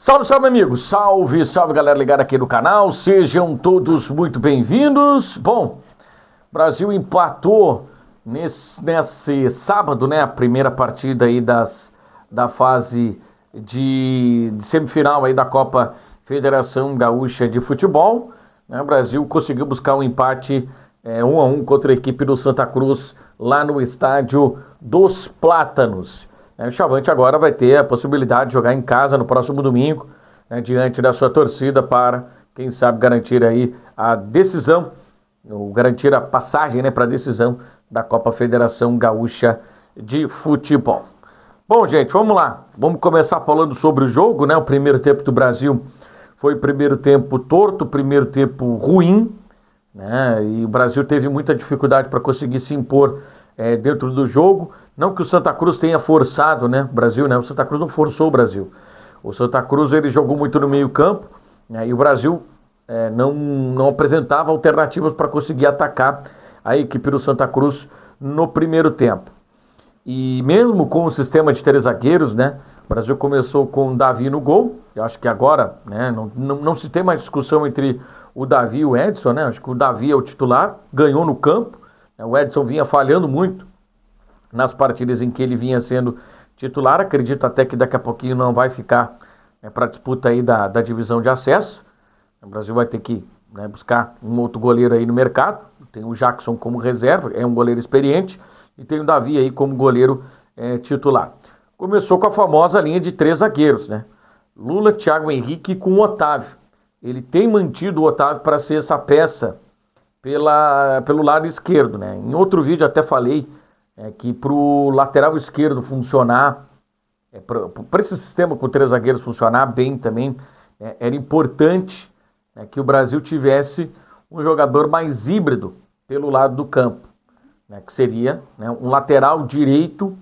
Salve, salve, amigos! Salve, salve, galera ligada aqui no canal. Sejam todos muito bem-vindos. Bom, o Brasil empatou nesse sábado, né? A primeira partida aí da fase de semifinal aí da Copa Federação Gaúcha de Futebol, né? O Brasil conseguiu buscar um empate 1-1 contra a equipe do Santa Cruz lá no estádio dos Plátanos. O Chavante agora vai ter a possibilidade de jogar em casa no próximo domingo, né, diante da sua torcida para, quem sabe, garantir aí a decisão, ou garantir a passagem, né, para a decisão da Copa Federação Gaúcha de Futebol. Bom, gente, vamos lá. Vamos começar falando sobre o jogo, né? O primeiro tempo do Brasil foi o primeiro tempo torto, primeiro tempo ruim, né? E o Brasil teve muita dificuldade para conseguir se impor dentro do jogo. Não que o Santa Cruz tenha forçado, né, o Brasil, né? O Santa Cruz não forçou o Brasil. O Santa Cruz ele jogou muito no meio campo, né, e o Brasil não apresentava alternativas para conseguir atacar a equipe do Santa Cruz no primeiro tempo. E mesmo com o sistema de 3 zagueiros, né, o Brasil começou com o Davi no gol. Eu acho que agora, né, não se tem mais discussão entre o Davi e o Edson, né? Acho que o Davi é o titular, ganhou no campo. O Edson vinha falhando muito nas partidas em que ele vinha sendo titular. Acredito até que daqui a pouquinho não vai ficar para a disputa aí da divisão de acesso. O Brasil vai ter que buscar um outro goleiro aí no mercado. Tem o Jackson como reserva, é um goleiro experiente, e tem o Davi aí como goleiro titular. Começou com a famosa linha de 3 zagueiros, né? Lula, Thiago Henrique com o Otávio. Ele tem mantido o Otávio para ser essa peça pelo lado esquerdo, né? Em outro vídeo até falei que para o lateral esquerdo funcionar, para esse sistema com 3 zagueiros funcionar bem também, era importante que o Brasil tivesse um jogador mais híbrido pelo lado do campo, né? Que seria um lateral direito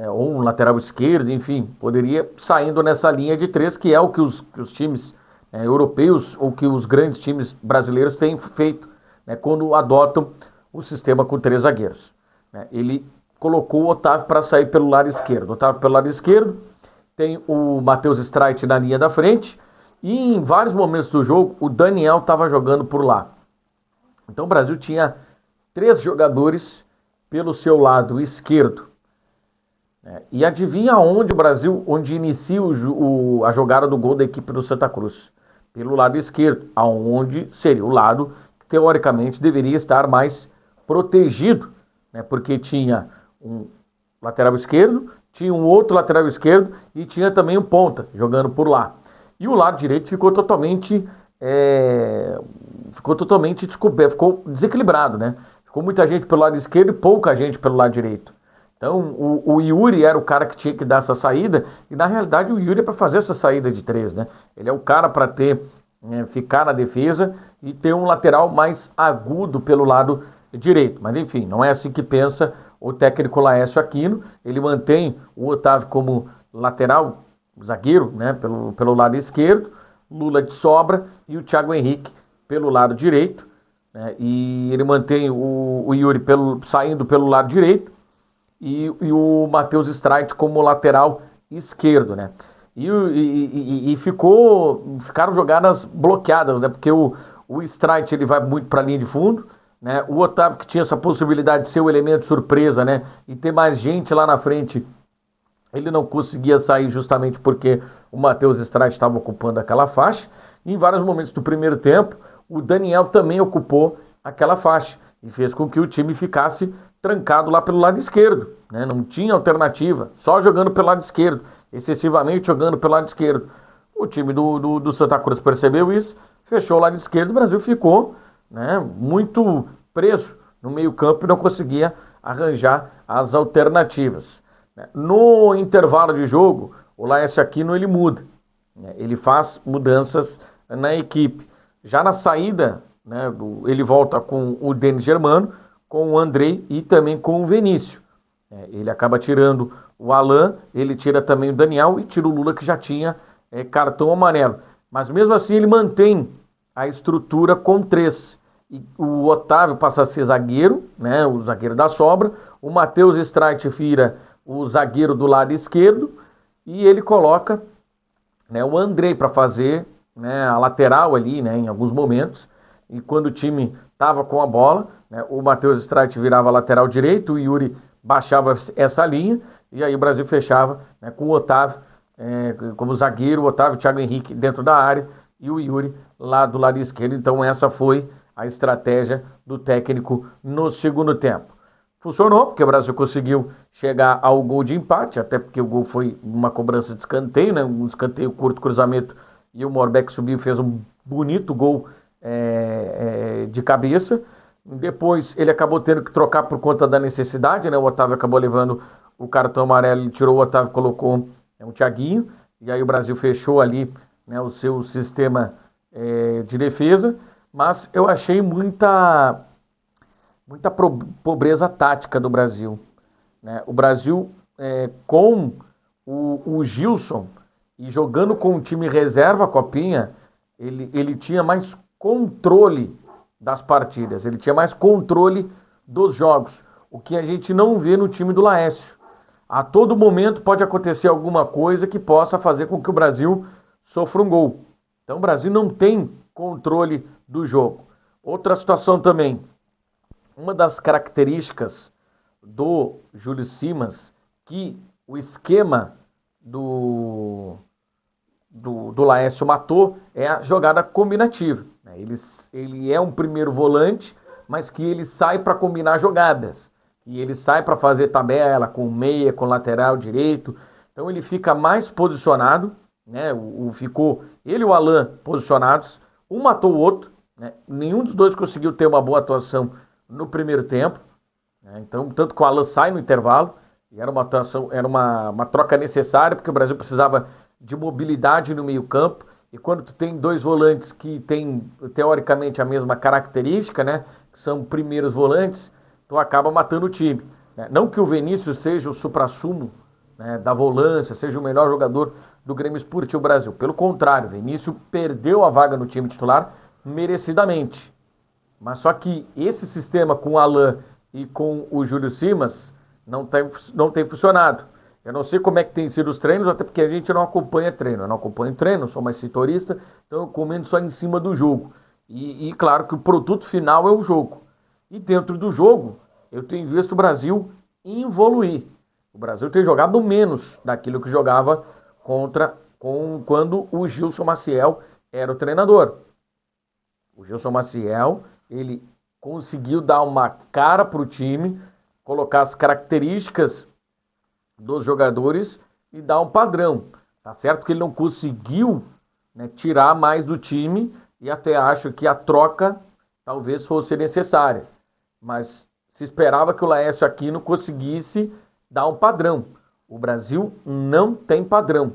ou um lateral esquerdo, enfim, poderia saindo nessa linha de 3, que é o que os times europeus ou que os grandes times brasileiros têm feito, né, quando adotam o sistema com 3 zagueiros. Ele colocou o Otávio para sair pelo lado esquerdo. O Otávio pelo lado esquerdo, tem o Matheus Streit na linha da frente, e em vários momentos do jogo o Daniel estava jogando por lá. Então o Brasil tinha 3 jogadores pelo seu lado esquerdo. E adivinha onde o Brasil, onde inicia a jogada do gol da equipe do Santa Cruz? Pelo lado esquerdo, aonde seria o lado que teoricamente deveria estar mais protegido, né? Porque tinha um lateral esquerdo, tinha um outro lateral esquerdo e tinha também um ponta jogando por lá. E o lado direito ficou totalmente descoberto, ficou desequilibrado, né? Ficou muita gente pelo lado esquerdo e pouca gente pelo lado direito. Então o Yuri era o cara que tinha que dar essa saída, e na realidade o Yuri é para fazer essa saída de 3, né? Ele é o cara para ficar na defesa e ter um lateral mais agudo pelo lado direito. Mas enfim, não é assim que pensa o técnico Laércio Aquino. Ele mantém o Otávio como lateral, zagueiro, né, pelo lado esquerdo, Lula de sobra e o Thiago Henrique pelo lado direito, né? E ele mantém o Yuri saindo pelo lado direito e o Matheus Streit como lateral esquerdo, né? E ficaram jogadas bloqueadas, né? Porque o Streit ele vai muito para a linha de fundo, né? O Otávio, que tinha essa possibilidade de ser o elemento surpresa, né, e ter mais gente lá na frente, ele não conseguia sair justamente porque o Matheus Streit estava ocupando aquela faixa. E em vários momentos do primeiro tempo, o Daniel também ocupou aquela faixa e fez com que o time ficasse trancado lá pelo lado esquerdo, né? Não tinha alternativa, só jogando pelo lado esquerdo, excessivamente jogando pelo lado esquerdo. O time do Santa Cruz percebeu isso, fechou o lado esquerdo, o Brasil ficou, né, muito preso no meio campo e não conseguia arranjar as alternativas. No intervalo de jogo, o Laércio Aquino ele muda, né? Ele faz mudanças na equipe. Já na saída, né, ele volta com o Denis Germano, com o Andrei e também com o Vinícius. Ele acaba tirando o Alan, ele tira também o Daniel e tira o Lula, que já tinha cartão amarelo. Mas mesmo assim ele mantém a estrutura com 3. E o Otávio passa a ser zagueiro, né, o zagueiro da sobra. O Matheus Streit vira o zagueiro do lado esquerdo. E ele coloca né, o Andrei para fazer, né, a lateral ali, né, em alguns momentos, e quando o time estava com a bola, né, o Matheus Streit virava lateral direito, o Yuri baixava essa linha, e aí o Brasil fechava, né, com o Otávio como zagueiro, o Otávio, o Thiago Henrique dentro da área, e o Yuri lá do lado esquerdo. Então essa foi a estratégia do técnico no segundo tempo. Funcionou, porque o Brasil conseguiu chegar ao gol de empate, até porque o gol foi uma cobrança de escanteio, né? Um escanteio curto, cruzamento, e o Morbeck subiu e fez um bonito gol de cabeça. Depois ele acabou tendo que trocar por conta da necessidade, né? O Otávio acabou levando o cartão amarelo, ele tirou o Otávio e colocou o Thiaguinho, e aí o Brasil fechou ali, né, o seu sistema de defesa, mas eu achei muita pobreza tática do Brasil, né? O Brasil com o Gilson e jogando com o time reserva a Copinha, ele tinha mais controle das partidas, ele tinha mais controle dos jogos, o que a gente não vê no time do Laércio. A todo momento pode acontecer alguma coisa que possa fazer com que o Brasil sofra um gol. Então o Brasil não tem controle do jogo. Outra situação também, uma das características do Júlio Simas, que o esquema do Laércio matou, é a jogada combinativa. Ele é um primeiro volante, mas que ele sai para combinar jogadas. E ele sai para fazer tabela com meia, com lateral direito. Então ele fica mais posicionado, né? Ficou ele e o Alan posicionados. Um matou o outro, né? Nenhum dos dois conseguiu ter uma boa atuação no primeiro tempo, né? Então, tanto que o Alan sai no intervalo, e era uma atuação, era uma troca necessária, porque o Brasil precisava de mobilidade no meio-campo. E quando tu tem dois volantes que têm, teoricamente, a mesma característica, né? Que são primeiros volantes, tu acaba matando o time. Né? Não que o Vinícius seja o suprassumo, né, da volância, seja o melhor jogador do Grêmio Esportivo Brasil. Pelo contrário, o Vinícius perdeu a vaga no time titular merecidamente. Mas só que esse sistema com o Alan e com o Júlio Simas não tem funcionado. Eu não sei como é que tem sido os treinos, até porque a gente não acompanha treino. Eu não acompanho treino, sou mais setorista, então eu comento só em cima do jogo. E claro que o produto final é o jogo. E dentro do jogo, eu tenho visto o Brasil evoluir. O Brasil tem jogado menos daquilo que jogava quando o Gilson Maciel era o treinador. O Gilson Maciel, ele conseguiu dar uma cara para o time, colocar as características dos jogadores e dar um padrão. Tá certo que ele não conseguiu, né, tirar mais do time, e até acho que a troca talvez fosse necessária. Mas se esperava que o Laércio Aquino conseguisse dar um padrão. O Brasil não tem padrão.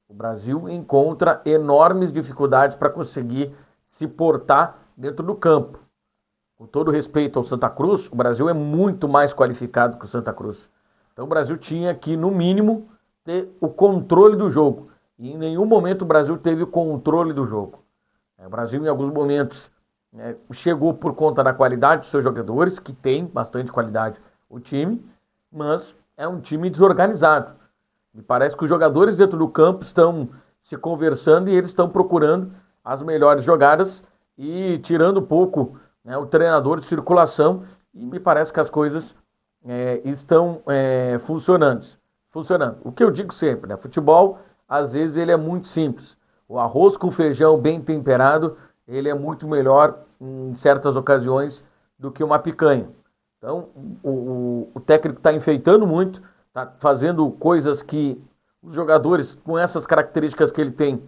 O Brasil encontra enormes dificuldades para conseguir se portar dentro do campo. Com todo respeito ao Santa Cruz, o Brasil é muito mais qualificado que o Santa Cruz. Então o Brasil tinha que, no mínimo, ter o controle do jogo. E em nenhum momento o Brasil teve o controle do jogo. O Brasil, em alguns momentos, chegou por conta da qualidade dos seus jogadores, que tem bastante qualidade o time, mas é um time desorganizado. Me parece que os jogadores dentro do campo estão se conversando e eles estão procurando as melhores jogadas e tirando um pouco, né, o treinador de circulação, e me parece que as coisas estão funcionando. O que eu digo sempre, né? Futebol, às vezes, ele é muito simples. O arroz com feijão bem temperado, ele é muito melhor em certas ocasiões do que uma picanha. Então, o técnico está enfeitando muito, está fazendo coisas que os jogadores, com essas características que ele tem,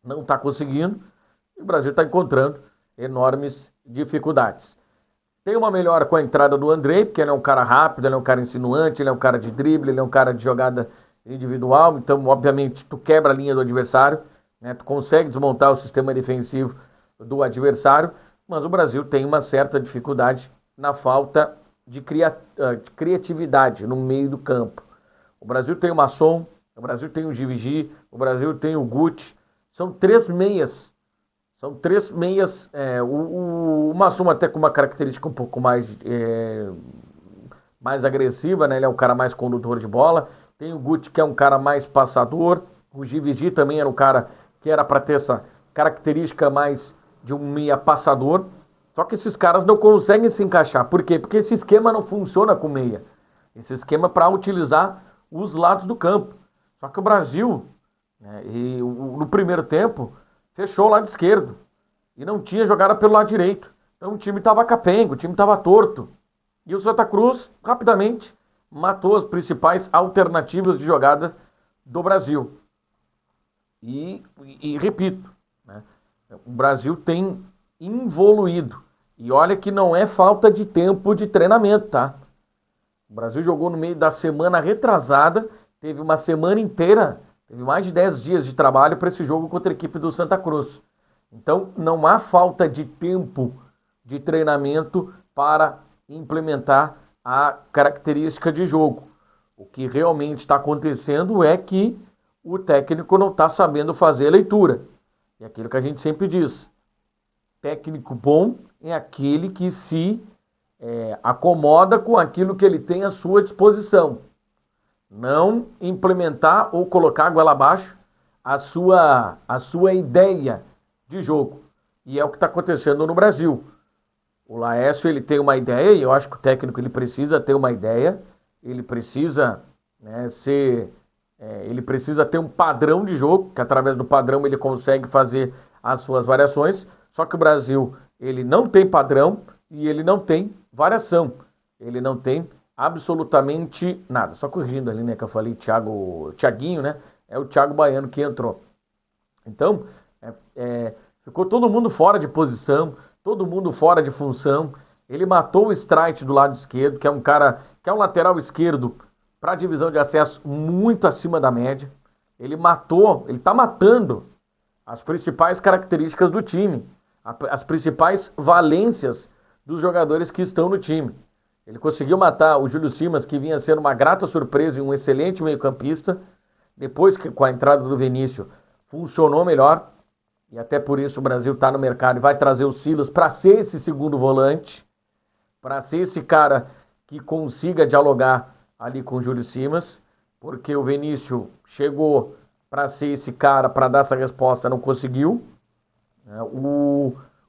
não está conseguindo, e o Brasil está encontrando enormes dificuldades. Tem uma melhora com a entrada do Andrei, porque ele é um cara rápido, ele é um cara insinuante, ele é um cara de drible, ele é um cara de jogada individual, então, obviamente, tu quebra a linha do adversário, né? Tu consegue desmontar o sistema defensivo do adversário, mas o Brasil tem uma certa dificuldade na falta de criatividade no meio do campo. O Brasil tem o Masson, o Brasil tem o Givigi, o Brasil tem o Guti, são três meias. O Masson até com uma característica um pouco mais agressiva, né? Ele é um cara mais condutor de bola. Tem o Guti, que é um cara mais passador. O Givigi também era um cara que era para ter essa característica mais de um meia passador. Só que esses caras não conseguem se encaixar. Por quê? Porque esse esquema não funciona com meia. Esse esquema é para utilizar os lados do campo. Só que o Brasil, né, no primeiro tempo, fechou o lado esquerdo. E não tinha jogada pelo lado direito. Então o time estava capengo, o time estava torto. E o Santa Cruz, rapidamente, matou as principais alternativas de jogada do Brasil. E repito, né, o Brasil tem evoluído. E olha que não é falta de tempo de treinamento, tá? O Brasil jogou no meio da semana retrasada, teve uma semana inteira, teve mais de 10 dias de trabalho para esse jogo contra a equipe do Santa Cruz. Então, não há falta de tempo de treinamento para implementar a característica de jogo. O que realmente está acontecendo é que o técnico não está sabendo fazer a leitura. É aquilo que a gente sempre diz. Técnico bom é aquele que se acomoda com aquilo que ele tem à sua disposição. Não implementar ou colocar goela abaixo a sua ideia de jogo. E é o que está acontecendo no Brasil. O Laércio, ele tem uma ideia, e eu acho que o técnico ele precisa ter uma ideia, ele precisa, né, ele precisa ter um padrão de jogo, que através do padrão ele consegue fazer as suas variações, só que o Brasil, ele não tem padrão e ele não tem variação, ele não tem absolutamente nada. Só corrigindo ali, né, que eu falei Thiaguinho, né, é o Thiago Baiano que entrou. Então, ficou todo mundo fora de posição, todo mundo fora de função. Ele matou o Streit do lado esquerdo, que é um cara, que é um lateral esquerdo para a divisão de acesso muito acima da média. Ele está matando as principais características do time, as principais valências dos jogadores que estão no time. Ele conseguiu matar o Júlio Simas, que vinha sendo uma grata surpresa e um excelente meio-campista. Depois que com a entrada do Vinícius funcionou melhor. E até por isso o Brasil está no mercado e vai trazer o Silas para ser esse segundo volante, para ser esse cara que consiga dialogar ali com o Júlio Simas, porque o Vinícius chegou para ser esse cara, para dar essa resposta, não conseguiu.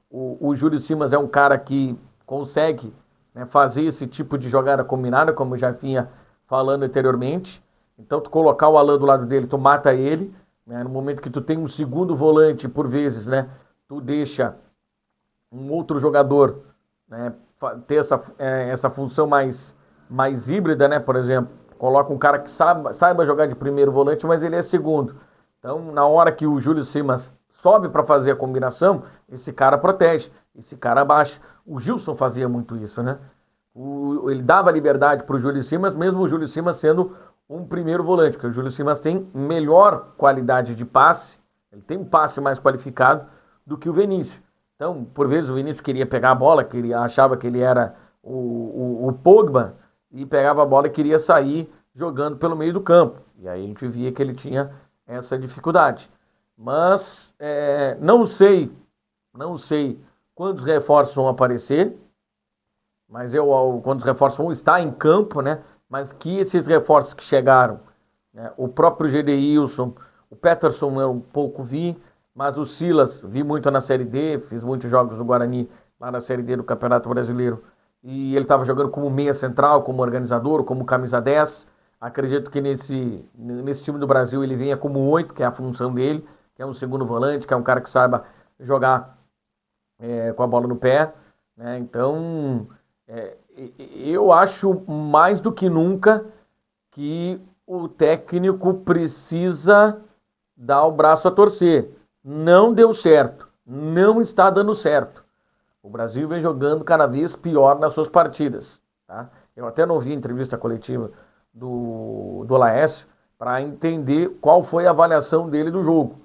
O Júlio Simas é um cara que consegue, né, fazer esse tipo de jogada combinada, como eu já vinha falando anteriormente. Então, tu colocar o Alan do lado dele, tu mata ele. Né? No momento que tu tem um segundo volante, por vezes, né, tu deixa um outro jogador, né, ter essa função mais híbrida, né? Por exemplo, coloca um cara que saiba jogar de primeiro volante, mas ele é segundo. Então, na hora que o Júlio Simas sobe para fazer a combinação, esse cara protege, esse cara abaixa. O Gilson fazia muito isso, né? Ele dava liberdade para o Júlio Simas, mesmo o Júlio Simas sendo um primeiro volante, porque o Júlio Simas tem melhor qualidade de passe, ele tem um passe mais qualificado do que o Vinícius. Então, por vezes o Vinícius queria pegar a bola, achava que ele era o Pogba, e pegava a bola e queria sair jogando pelo meio do campo. E aí a gente via que ele tinha essa dificuldade. Mas não sei quando os reforços vão aparecer, mas quando os reforços vão estar em campo, né? Mas que esses reforços que chegaram, né, o próprio Gedeilson, o Peterson eu um pouco vi, mas o Silas vi muito na Série D, fiz muitos jogos no Guarani, lá na Série D do Campeonato Brasileiro, e ele estava jogando como meia central, como organizador, como camisa 10. Acredito que nesse time do Brasil ele venha como 8, que é a função dele, que é um segundo volante, que é um cara que saiba jogar com a bola no pé, né? Então, eu acho mais do que nunca que o técnico precisa dar o braço a torcer. Não deu certo, não está dando certo. O Brasil vem jogando cada vez pior nas suas partidas. Tá? Eu até não vi a entrevista coletiva do Laércio para entender qual foi a avaliação dele do jogo.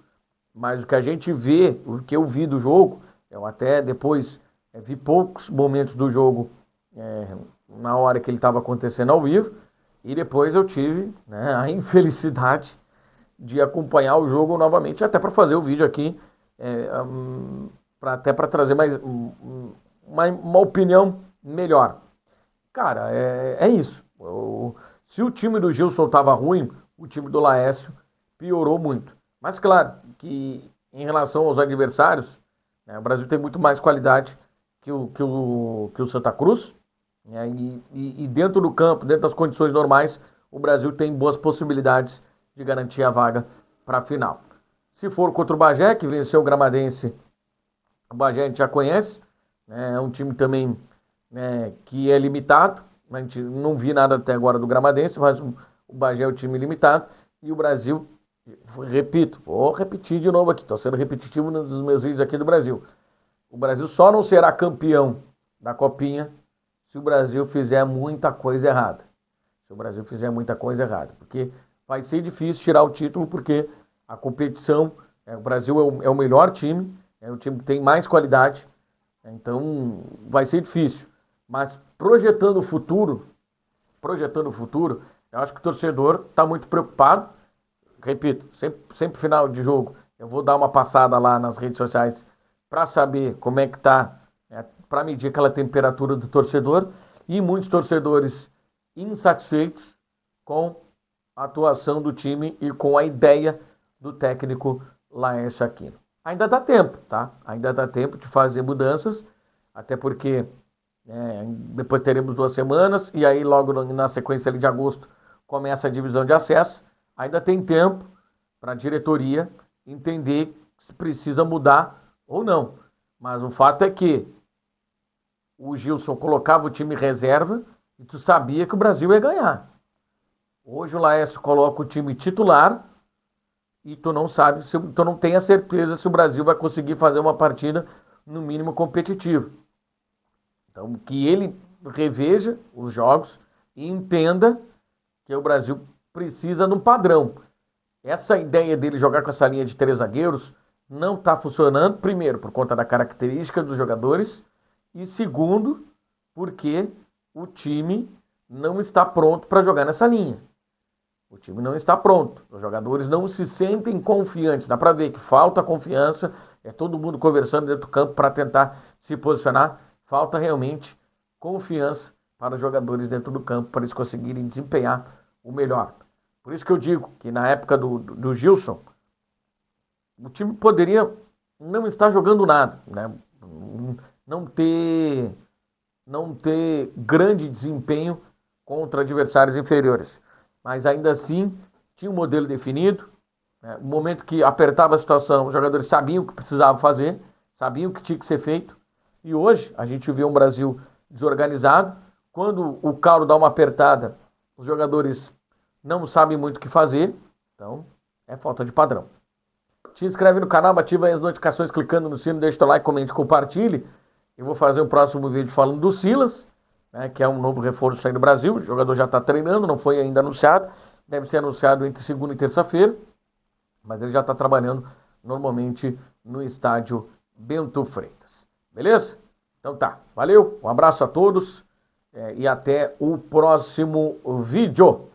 Mas o que a gente vê, o que eu vi do jogo, eu até depois vi poucos momentos do jogo na hora que ele estava acontecendo ao vivo, e depois eu tive, né, a infelicidade de acompanhar o jogo novamente, até para fazer o vídeo aqui, até para trazer mais uma opinião melhor. Cara, é isso. Se o time do Gilson estava ruim, o time do Laércio piorou muito. Mas claro que em relação aos adversários, né, o Brasil tem muito mais qualidade que o Santa Cruz, né, e dentro do campo, dentro das condições normais, o Brasil tem boas possibilidades de garantir a vaga para a final. Se for contra o Bagé, que venceu o Gramadense, o Bagé a gente já conhece, né, é um time também, né, que é limitado. A gente não vi nada até agora do Gramadense, mas o Bagé é o time limitado. E o Brasil, repito, vou repetir de novo aqui, estou sendo repetitivo nos meus vídeos aqui do Brasil. O Brasil só não será campeão da Copinha se o Brasil fizer muita coisa errada. Se o Brasil fizer muita coisa errada. Porque vai ser difícil tirar o título, porque a competição, o Brasil é o melhor time, é o time que tem mais qualidade, então vai ser difícil. Mas projetando o futuro, eu acho que o torcedor está muito preocupado. Repito, sempre final de jogo, eu vou dar uma passada lá nas redes sociais para saber como é que está, para medir aquela temperatura do torcedor, e muitos torcedores insatisfeitos com a atuação do time e com a ideia do técnico Laércio Aquino. Ainda dá tempo, tá? Ainda dá tempo de fazer mudanças, até porque depois teremos 2 semanas, e aí logo na sequência ali de agosto começa a divisão de acesso. Ainda tem tempo para a diretoria entender se precisa mudar ou não. Mas o fato é que o Gilson colocava o time reserva e tu sabia que o Brasil ia ganhar. Hoje o Laércio coloca o time titular e tu não sabe, tu não tem a certeza se o Brasil vai conseguir fazer uma partida no mínimo competitiva. Então que ele reveja os jogos e entenda que o Brasil precisa de um padrão. Essa ideia dele jogar com essa linha de 3 zagueiros não está funcionando, primeiro, por conta da característica dos jogadores, e segundo, porque o time não está pronto para jogar nessa linha. O time não está pronto. Os jogadores não se sentem confiantes. Dá para ver que falta confiança, é todo mundo conversando dentro do campo para tentar se posicionar. Falta realmente confiança para os jogadores dentro do campo, para eles conseguirem desempenhar o melhor. Por isso que eu digo que na época do Gilson, o time poderia não estar jogando nada, né? Não ter grande desempenho contra adversários inferiores. Mas ainda assim, tinha um modelo definido. Né? No momento que apertava a situação, os jogadores sabiam o que precisavam fazer, sabiam o que tinha que ser feito. E hoje, a gente vê um Brasil desorganizado. Quando o calo dá uma apertada, os jogadores não sabem muito o que fazer. Então, é falta de padrão. Te inscreve no canal, ativa aí as notificações clicando no sino, deixa o like, comente, compartilhe. Eu vou fazer um próximo vídeo falando do Silas, né, que é um novo reforço aí no Brasil. O jogador já está treinando, não foi ainda anunciado. Deve ser anunciado entre segunda e terça-feira. Mas ele já está trabalhando normalmente no estádio Bento Freitas. Beleza? Então tá, valeu, um abraço a todos e até o próximo vídeo.